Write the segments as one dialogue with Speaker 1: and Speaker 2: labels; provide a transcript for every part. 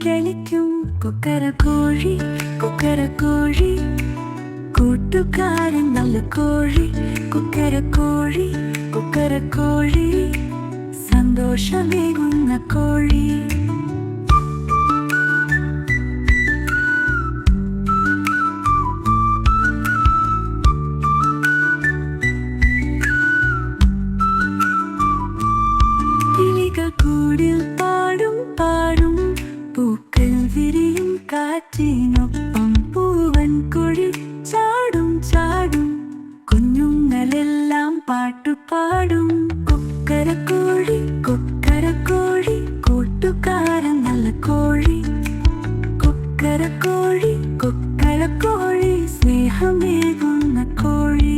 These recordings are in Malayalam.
Speaker 1: ചിരിക്കളിക്കും കൊക്കരക്കോഴി കൊക്കരക്കോഴി. കൂട്ടുകാരൻ നല്ല കോഴി കൊക്കരക്കോഴി കൊക്കരക്കോഴി. സന്തോഷമേകുന്ന കോഴി. കിളികൾ കൂടിൽ പാടും പാടും, പൂക്കൾ വിരിയും കാറ്റിനൊപ്പം. പൂവൻ കുഴി ചാടും ചാടും, കുഞ്ഞുങ്ങളെല്ലാം പാട്ടുപാടും. കൊക്കരക്കോഴി കൊക്കരക്കോഴി, കൂട്ടുകാരൻ നല്ല കോഴി കൊക്കരക്കോഴി കൊക്കരക്കോഴി. സ്നേഹമേകുന്ന കോഴി.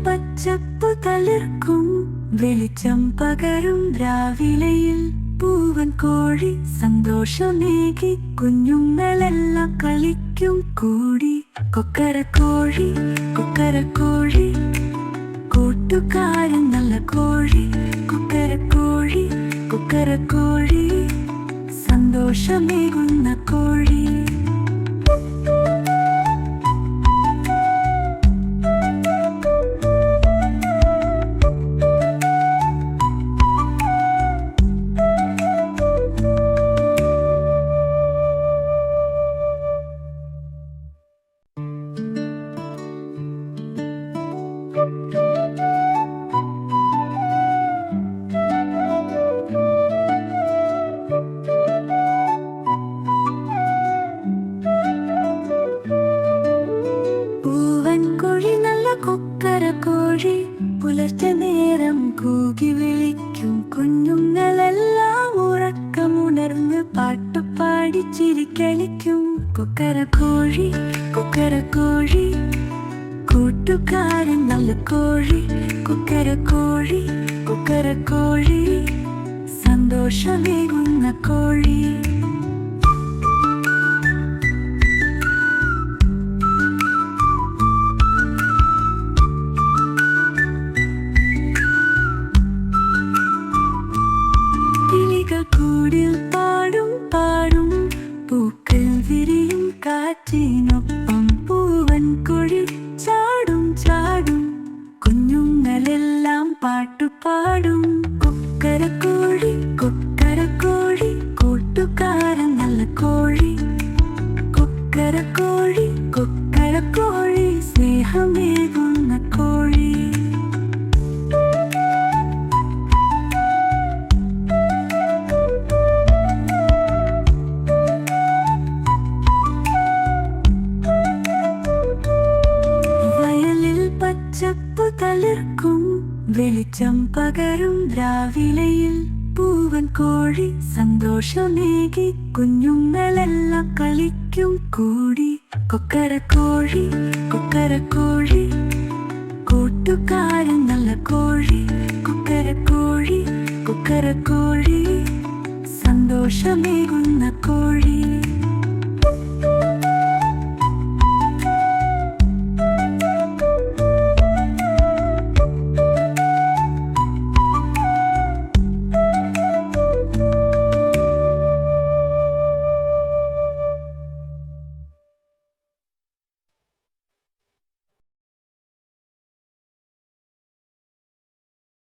Speaker 1: പച്ചപ്പു തളിർക്കും വെളിച്ചം പകരും രാവിലെയിൽ. പൂവൻ കോഴി സന്തോഷമേകി, കുഞ്ഞുങ്ങളെല്ലാം കളിക്കും കൂടി. കൊക്കരക്കോഴി കൊക്കരക്കോഴി, കൂട്ടുകാരൻ നല്ല കോഴി കൊക്കരക്കോഴി കൊക്കരക്കോഴി. സന്തോഷമേകുന്ന കോഴി. കൊക്കരക്കോഴി പുലർച്ചെ നേരം കൂകി വിളിക്കും. കുഞ്ഞുങ്ങളെല്ലാം ഉറക്കമുണർന്ന് പാട്ടുപാടി ചിരിക്കളിക്കും. കൊക്കരക്കോഴി കൊക്കരക്കോഴി, കൂട്ടുകാരൻ നല്ല കോഴി കൊക്കരക്കോഴി കൊക്കരക്കോഴി. സന്തോഷമേകുന്ന കോഴി. കൂടിൽ പാടും പാടും, പൂക്കൾ വിരിയും കാറ്റിനൊപ്പം. പൂവൻ കുഴി ചാടും ചാടും, കുഞ്ഞുങ്ങളെല്ലാം പാട്ടുപാടും. കൊക്കരക്കോഴി കൊക്കരക്കോഴി, കൂട്ടുകാരൻ നല്ല കോഴി കൊക്കരക്കോഴി കൊക്കരക്കോഴി. സ്നേഹമേകുന്ന കോഴി. പച്ചപ്പു തളിർക്കും വെളിച്ചം പകരും രാവിലെയിൽ. പൂവൻ കോഴി സന്തോഷമേകി, കുഞ്ഞുങ്ങളെല്ലാം കളിക്കും കൂടി. കൊക്കരക്കോഴി കൊക്കരക്കോഴി, കൂട്ടുകാരൻ നല്ല കോഴി കൊക്കരക്കോഴി കൊക്കരക്കോഴി. സന്തോഷമേകുന്ന കോഴി.